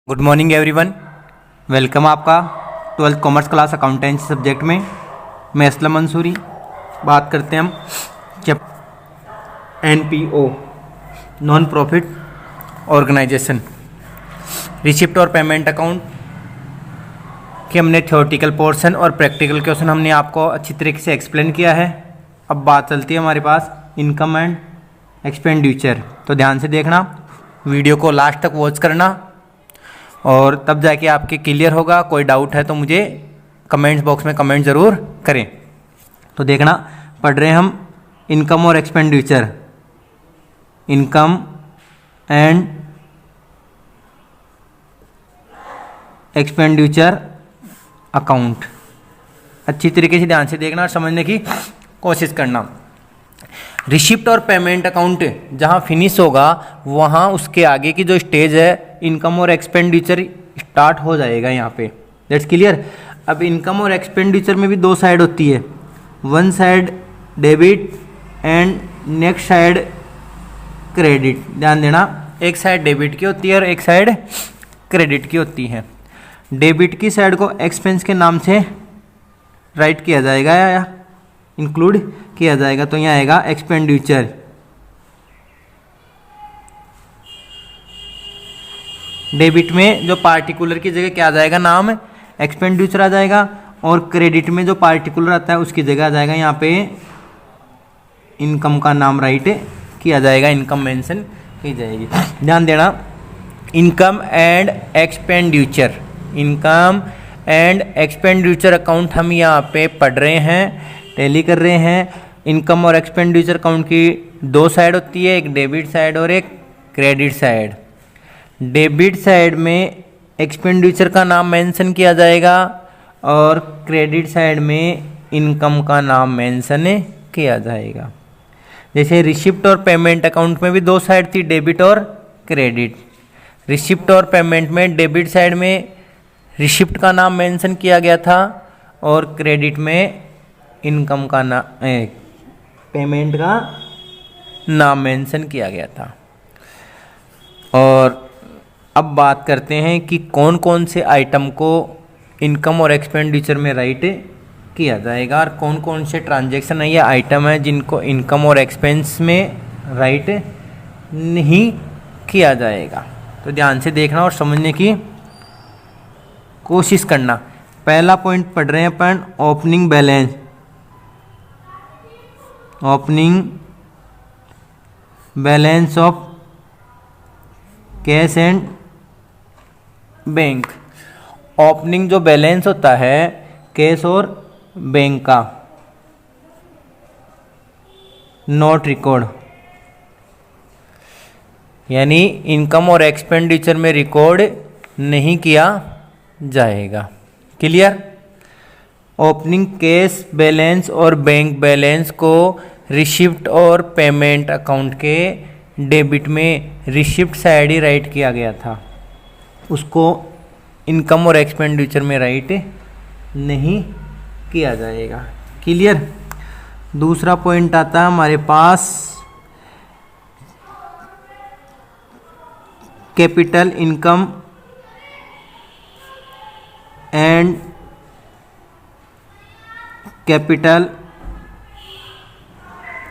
Good morning everyone, welcome आपका 12th commerce class accountancy subject में। मैं असलम मंसूरी। बात करते हैं हम NPO non profit organisation receipt और पेमेंट अकाउंट कि हमने थ्योरेटिकल पोर्शन और प्रैक्टिकल क्वेश्चन हमने आपको अच्छी तरीके से एक्सप्लेन किया है। अब बात चलती है हमारे पास इनकम एंड एक्सपेंडिचर। तो ध्यान से देखना, वीडियो को लास्ट तक वॉच करना और तब जाके आपके क्लियर होगा। कोई डाउट है तो मुझे कमेंट्स बॉक्स में कमेंट ज़रूर करें। तो देखना, पढ़ रहे हैं हम इनकम और expenditure, income and expenditure account. अच्छी तरीके से ध्यान से देखना और समझने की कोशिश करना। रिसिप्ट और पेमेंट अकाउंट जहाँ फिनिश होगा वहाँ उसके आगे की जो स्टेज है इनकम और एक्सपेंडिचर स्टार्ट हो जाएगा यहाँ पे। That's clear. अब इनकम और एक्सपेंडिचर में भी दो साइड होती है, one side debit and next side credit. ध्यान देना, एक साइड डेबिट की होती है और एक साइड क्रेडिट की होती है। डेबिट की साइड को एक्सपेंस के नाम से राइट किया जाएगा या इंक्लूड किया जाएगा, तो यहाँ आएगा एक्सपेंडिचर। डेबिट में जो पार्टिकुलर की जगह क्या आ जाएगा, नाम एक्सपेंडिचर आ जाएगा, और क्रेडिट में जो पार्टिकुलर आता है उसकी जगह आ जाएगा यहाँ पे इनकम का नाम राइट किया जाएगा, इनकम मेंशन की जाएगी। ध्यान देना, income and expenditure, income and expenditure account हम यहाँ पे पढ़ रहे हैं, टैली कर रहे हैं। इनकम और एक्सपेंडिचर अकाउंट की दो साइड होती है, एक डेबिट साइड और एक क्रेडिट साइड। डेबिट साइड में एक्सपेंडिचर का नाम मेंशन किया जाएगा और क्रेडिट साइड में इनकम का नाम मेंशन किया जाएगा। जैसे रिसिप्ट और पेमेंट अकाउंट में भी दो साइड थी, डेबिट और क्रेडिट। रिसिप्ट और पेमेंट में डेबिट साइड में रिसिप्ट का नाम मेंशन किया गया था और क्रेडिट में इनकम का नाम पेमेंट का नाम मेंशन किया गया था। और अब बात करते हैं कि कौन कौन से आइटम को इनकम और एक्सपेंडिचर में राइट किया जाएगा और कौन कौन से ट्रांजैक्शन है या आइटम है जिनको इनकम और एक्सपेंस में राइट नहीं किया जाएगा। तो ध्यान से देखना और समझने की कोशिश करना। पहला पॉइंट पढ़ रहे हैं अपन, opening balance. Opening balance of cash and bank. Opening जो बैलेंस होता है कैश और बैंक का, नॉट रिकॉर्ड, यानी इनकम और एक्सपेंडिचर में रिकॉर्ड नहीं किया जाएगा। क्लियर। ओपनिंग कैश बैलेंस और बैंक बैलेंस को रिसिप्ट और पेमेंट अकाउंट के डेबिट में रिसिप्ट साइड ही राइट किया गया था, उसको इनकम और एक्सपेंडिचर में राइट नहीं किया जाएगा। क्लियर। दूसरा पॉइंट आता है हमारे पास capital income and capital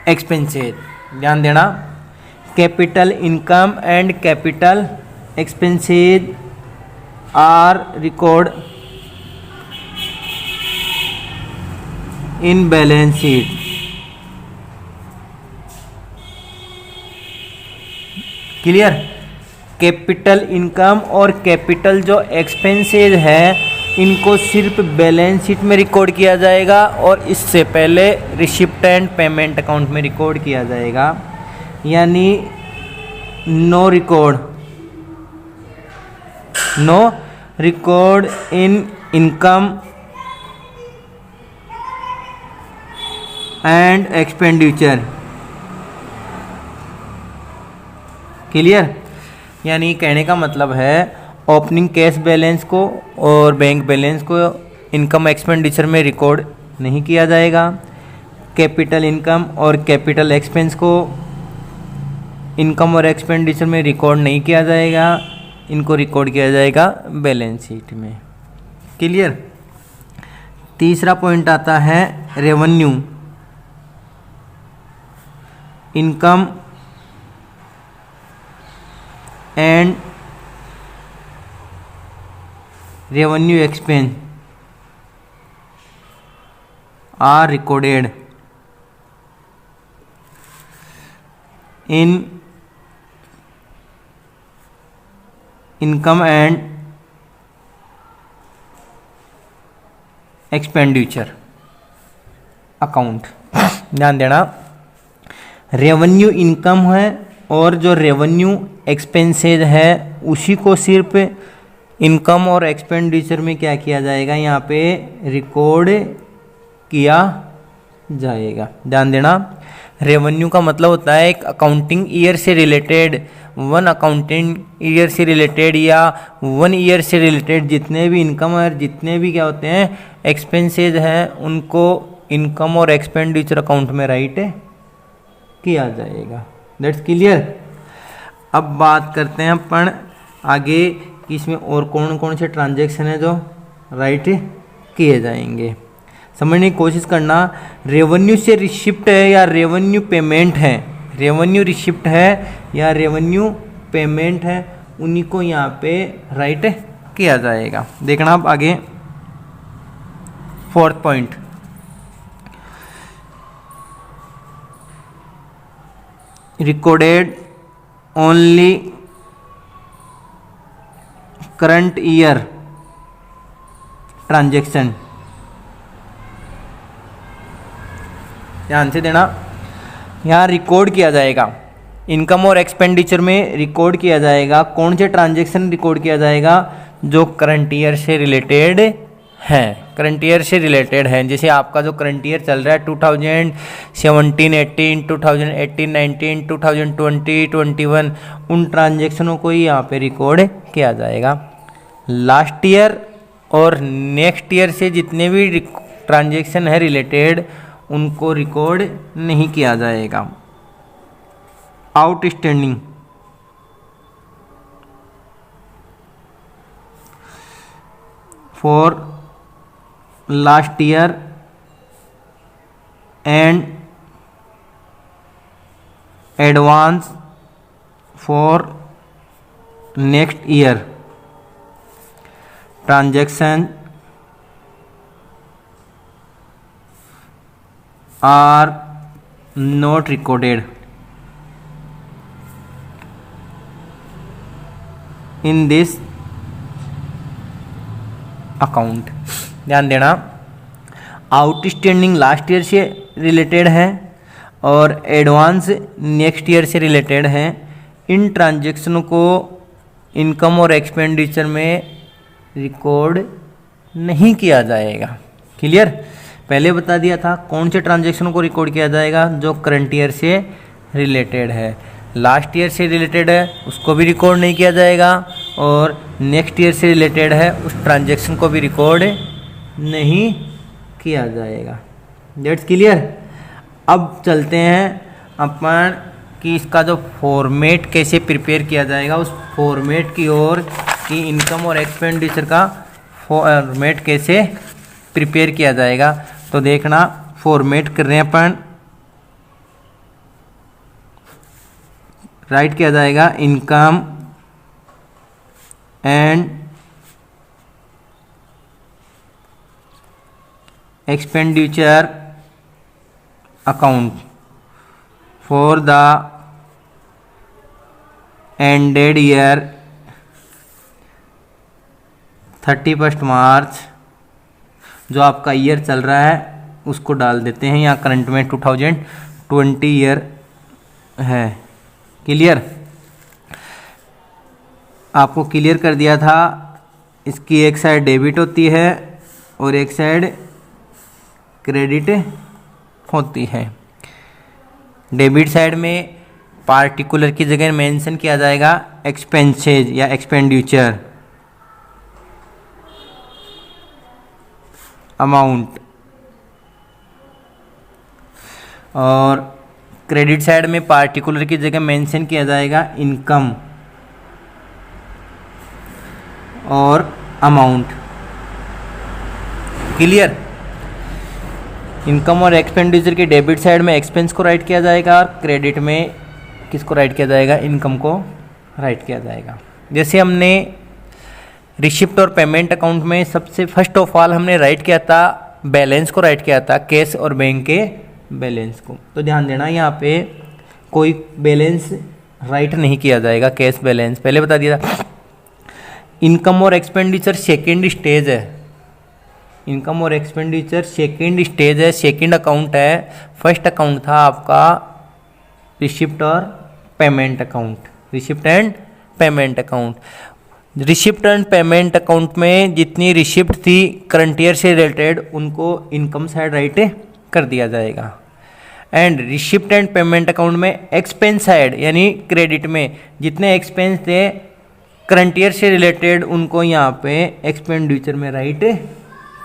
expenses. ध्यान देना, capital income and capital expenses are record in balance sheet. Clear. Capital income और कैपिटल जो एक्सपेंसेस है इनको सिर्फ बैलेंस शीट में रिकॉर्ड किया जाएगा और इससे पहले रिसिप्ट एंड पेमेंट अकाउंट में रिकॉर्ड किया जाएगा, यानी no record in income and expenditure. Clear. यानी कहने का मतलब है ओपनिंग कैश बैलेंस को और बैंक बैलेंस को इनकम एक्सपेंडिचर में रिकॉर्ड नहीं किया जाएगा। कैपिटल इनकम और कैपिटल एक्सपेंस को इनकम और एक्सपेंडिचर में रिकॉर्ड नहीं किया जाएगा। इनको रिकॉर्ड किया जाएगा बैलेंस शीट में। क्लियर। तीसरा पॉइंट आता है revenue, income and revenue expense are recorded in income and expenditure account. ध्यान देना, रेवेन्यू इनकम है और जो रेवेन्यू एक्सपेंसेज है उसी को सिर्फ इनकम और एक्सपेंडिचर में क्या किया जाएगा, यहाँ पे रिकॉर्ड किया जाएगा। ध्यान देना, रेवेन्यू का मतलब होता है एक अकाउंटिंग ईयर से रिलेटेड, वन अकाउंटिंग ईयर से रिलेटेड या वन ईयर से रिलेटेड जितने भी इनकम और जितने भी क्या होते हैं एक्सपेंसेज हैं उनको इनकम और एक्सपेंडिचर अकाउंट में राइट किया जाएगा। That's clear. अब बात करते हैं अपन आगे कि इसमें और कौन कौन से ट्रांजैक्शन है जो राइट किए जाएंगे। समझने की कोशिश करना, रेवेन्यू से रिसिप्ट है या रेवेन्यू पेमेंट है, रेवेन्यू रिसिप्ट है या रेवेन्यू पेमेंट है, उन्हीं को यहाँ पे राइट किया जाएगा। देखना आप आगे fourth point, recorded only current year transaction. ध्यान से देना, यहाँ रिकॉर्ड किया जाएगा इनकम और एक्सपेंडिचर में रिकॉर्ड किया जाएगा कौन से ट्रांजैक्शन रिकॉर्ड किया जाएगा जो करंट ईयर से रिलेटेड है, करंट ईयर से रिलेटेड है। जैसे आपका जो करंट ईयर चल रहा है 2017-18, 2018-19, 2020-21, उन ट्रांजैक्शनों को ही यहाँ पे रिकॉर्ड किया जाएगा। लास्ट ईयर और नेक्स्ट ईयर से जितने भी ट्रांजैक्शन है रिलेटेड उनको रिकॉर्ड नहीं किया जाएगा। Outstanding, for last year and advance for next year transaction are not recorded in this account. ध्यान देना, आउटस्टैंडिंग लास्ट ईयर से रिलेटेड है और एडवांस नेक्स्ट ईयर से रिलेटेड है। इन ट्रांजैक्शनों को इनकम और एक्सपेंडिचर में रिकॉर्ड नहीं किया जाएगा। क्लियर। पहले बता दिया था कौन से ट्रांजैक्शनों को रिकॉर्ड किया जाएगा जो करंट ईयर से रिलेटेड है, लास्ट ईयर से रिलेटेड है उसको भी रिकॉर्ड नहीं किया जाएगा और नेक्स्ट ईयर से रिलेटेड है उस ट्रांजैक्शन को भी रिकॉर्ड नहीं किया जाएगा। That's clear. अब चलते हैं अपन कि इसका जो फॉर्मेट कैसे प्रिपेयर किया जाएगा उस फॉर्मेट की ओर, कि इनकम और एक्सपेंडिचर का फॉर्मेट कैसे प्रिपेयर किया जाएगा। तो देखना, फॉर्मेट कर रहे हैं अपन, राइट किया जाएगा income and expenditure account for the ended year 31 मार्च, जो आपका ईयर चल रहा है उसको डाल देते हैं। यहाँ करंट में 2020 ईयर है। क्लियर। आपको क्लियर कर दिया था, इसकी एक साइड डेबिट होती है और एक साइड क्रेडिट होती है। डेबिट साइड में पार्टिकुलर की जगह मेंशन किया जाएगा एक्सपेंसेज या एक्सपेंडिचर अमाउंट, और क्रेडिट साइड में पार्टिकुलर की जगह मेंशन किया जाएगा इनकम और अमाउंट। क्लियर। इनकम और एक्सपेंडिचर की डेबिट साइड में एक्सपेंस को राइट किया जाएगा और क्रेडिट में किसको राइट किया जाएगा, इनकम को राइट किया जाएगा। जैसे हमने रिसिप्ट और पेमेंट अकाउंट में सबसे फर्स्ट ऑफ ऑल हमने राइट किया था बैलेंस को राइट किया था, कैश और बैंक के बैलेंस को। तो ध्यान देना यहाँ पे कोई बैलेंस राइट नहीं किया जाएगा, कैश बैलेंस पहले बता दिया था। इनकम और एक्सपेंडिचर सेकेंड स्टेज है, इनकम और एक्सपेंडिचर सेकेंड स्टेज है, सेकेंड अकाउंट है। फर्स्ट अकाउंट था आपका रिसिप्ट और payment account, receipt and payment account. Receipt and payment account में जितनी रिसिप्ट थी करंट ईयर से रिलेटेड उनको इनकम साइड राइट कर दिया जाएगा। And receipt and payment account में एक्सपेंस साइड यानी क्रेडिट में जितने एक्सपेंस थे करंट ईयर से रिलेटेड उनको यहाँ पे एक्सपेंडिचर में राइट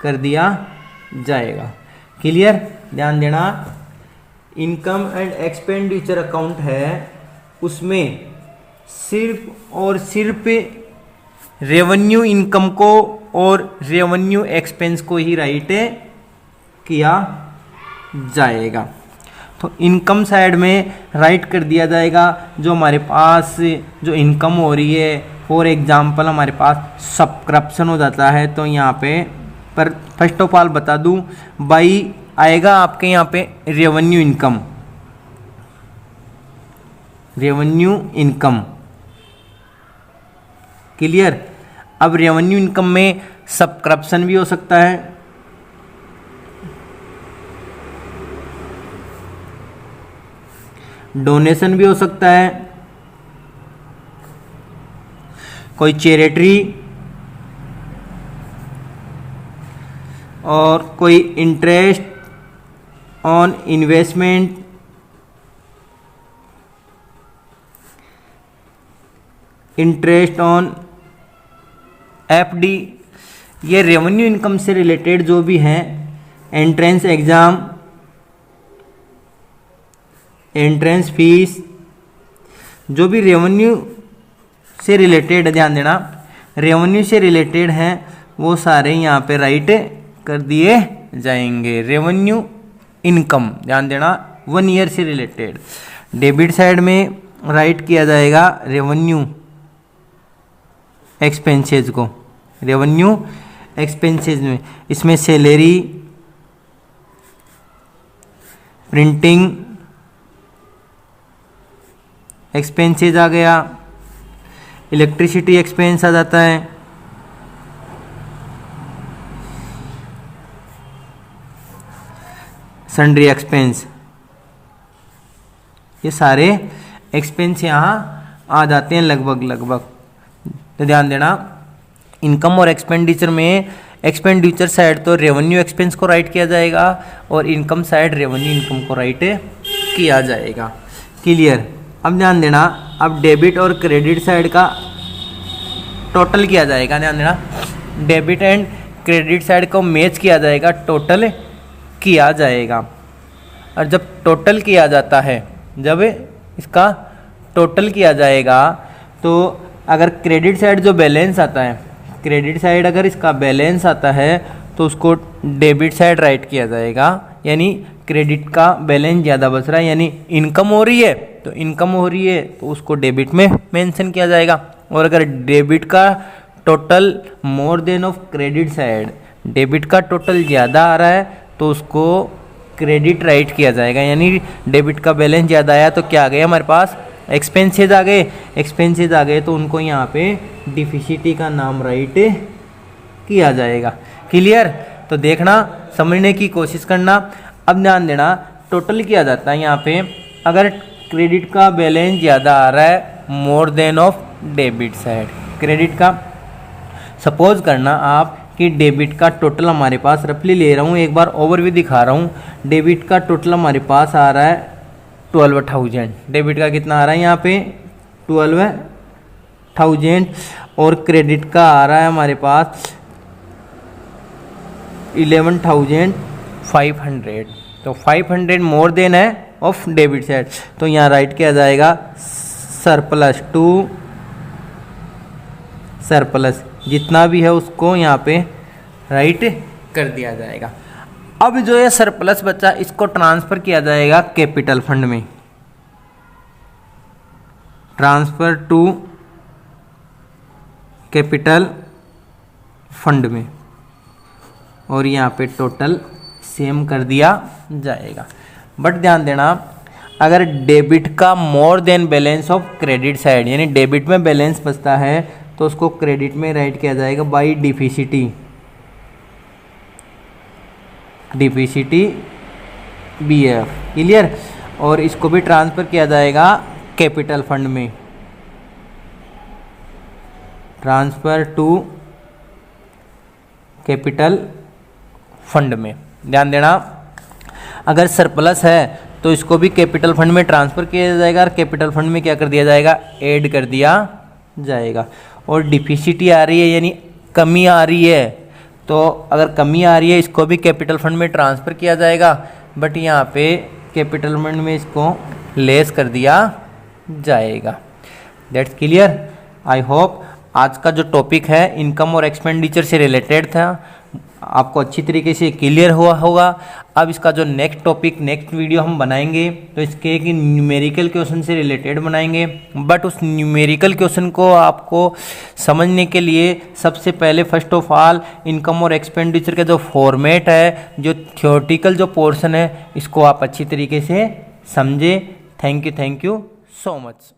कर दिया जाएगा। क्लियर। ध्यान देना, इनकम एंड एक्सपेंडिचर अकाउंट है उसमें सिर्फ और सिर्फ रेवेन्यू इनकम को और रेवेन्यू एक्सपेंस को ही राइट किया जाएगा। तो इनकम साइड में राइट कर दिया जाएगा जो हमारे पास जो इनकम हो रही है। फॉर एग्जांपल हमारे पास सब्सक्रिप्शन हो जाता है तो यहाँ पे पर फर्स्ट ऑफ ऑल बता दूं बाई आएगा आपके यहाँ पे revenue income, revenue income. Clear. अब रेवेन्यू इनकम में सब्सक्रिप्शन भी हो सकता है, डोनेशन भी हो सकता है, कोई चैरिटी और कोई interest on investment, interest on FD. ये रेवेन्यू इनकम से रिलेटेड जो भी हैं, एंट्रेंस एग्जाम, एंट्रेंस फीस, जो भी रेवेन्यू से रिलेटेड, ध्यान देना रेवेन्यू से रिलेटेड हैं वो सारे यहाँ पे राइट कर दिए जाएंगे। रेवेन्यू इनकम ध्यान देना 1 ईयर से रिलेटेड। डेबिट साइड में राइट किया जाएगा रेवेन्यू एक्सपेंसेस को, रेवेन्यू एक्सपेंसेस में इसमें सैलरी, प्रिंटिंग एक्सपेंसेस आ गया, इलेक्ट्रिसिटी एक्सपेंस आ जाता है, सन्ड्री एक्सपेंस, ये सारे एक्सपेंस यहाँ आ जाते हैं लगभग। तो ध्यान देना इनकम और एक्सपेंडिचर में एक्सपेंडिचर साइड तो रेवेन्यू एक्सपेंस को राइट किया जाएगा और इनकम साइड रेवेन्यू इनकम को राइट किया जाएगा। क्लियर। अब ध्यान देना अब डेबिट और क्रेडिट साइड का टोटल किया जाएगा। ध्यान देना डेबिट एंड क्रेडिट साइड को मैच किया जाएगा, टोटल किया जाएगा। और जब टोटल किया जाता है, जब इसका टोटल किया जाएगा तो अगर क्रेडिट साइड जो बैलेंस आता है, क्रेडिट साइड अगर इसका बैलेंस आता है तो उसको डेबिट साइड राइट किया जाएगा। यानी क्रेडिट का बैलेंस ज़्यादा बच रहा है, यानी इनकम हो रही है तो इनकम हो रही है तो उसको डेबिट में मेंशन किया जाएगा। और अगर डेबिट का total more than of credit side, debit का टोटल ज़्यादा आ रहा है तो उसको क्रेडिट राइट किया जाएगा। यानी डेबिट का बैलेंस ज़्यादा आया तो क्या आ गया हमारे पास, एक्सपेंसेस आ गए। एक्सपेंसेस आ गए तो उनको यहाँ पे डिफिसिटी का नाम राइट किया जाएगा। क्लियर। तो देखना, समझने की कोशिश करना। अब ध्यान देना टोटल किया जाता है यहाँ पे अगर क्रेडिट का बैलेंस ज़्यादा आ रहा है more than of debit side. Credit का सपोज करना आप कि डेबिट का टोटल हमारे पास रफली ले रहा हूँ, एक बार ओवरव्यू दिखा रहा हूँ। डेबिट का टोटल हमारे पास आ रहा है 12,000। डेबिट का कितना आ रहा है यहाँ पे 12,000 और क्रेडिट का आ रहा है हमारे पास 11,500। तो 500 मोर देन है ऑफ डेबिट साइड, तो यहाँ राइट किया जाएगा सरप्लस टू सरप्लस। जितना भी है उसको यहाँ पे राइट कर दिया जाएगा। अब जो ये सरप्लस बचा इसको ट्रांसफर किया जाएगा कैपिटल फंड में, ट्रांसफर टू कैपिटल फंड में, और यहाँ पे टोटल सेम कर दिया जाएगा। बट ध्यान देना, अगर डेबिट का more than balance of credit side, यानी डेबिट में बैलेंस बचता है तो उसको क्रेडिट में राइट किया जाएगा बाई डिफिसिटी, डिफिसिटी BF, क्लियर। और इसको भी ट्रांसफर किया जाएगा कैपिटल फंड में, ट्रांसफर टू कैपिटल फंड में। ध्यान देना, अगर सरप्लस है तो इसको भी कैपिटल फंड में ट्रांसफर किया जाएगा और कैपिटल फंड में क्या कर दिया जाएगा, ऐड कर दिया जाएगा। और डिफिसिटी आ रही है यानी कमी आ रही है, तो अगर कमी आ रही है इसको भी कैपिटल फंड में ट्रांसफ़र किया जाएगा, बट यहाँ पे कैपिटल फंड में इसको लेस कर दिया जाएगा। That's clear. आई होप आज का जो टॉपिक है इनकम और एक्सपेंडिचर से रिलेटेड था, आपको अच्छी तरीके से क्लियर हुआ होगा। अब इसका जो नेक्स्ट टॉपिक, नेक्स्ट वीडियो हम बनाएंगे तो इसके एक न्यूमेरिकल क्वेश्चन से रिलेटेड बनाएंगे। बट उस न्यूमेरिकल क्वेश्चन को आपको समझने के लिए सबसे पहले फर्स्ट ऑफ ऑल इनकम और एक्सपेंडिचर का जो फॉर्मेट है, जो थ्योरेटिकल जो पोर्शन है, इसको आप अच्छी तरीके से समझें। Thank you so much.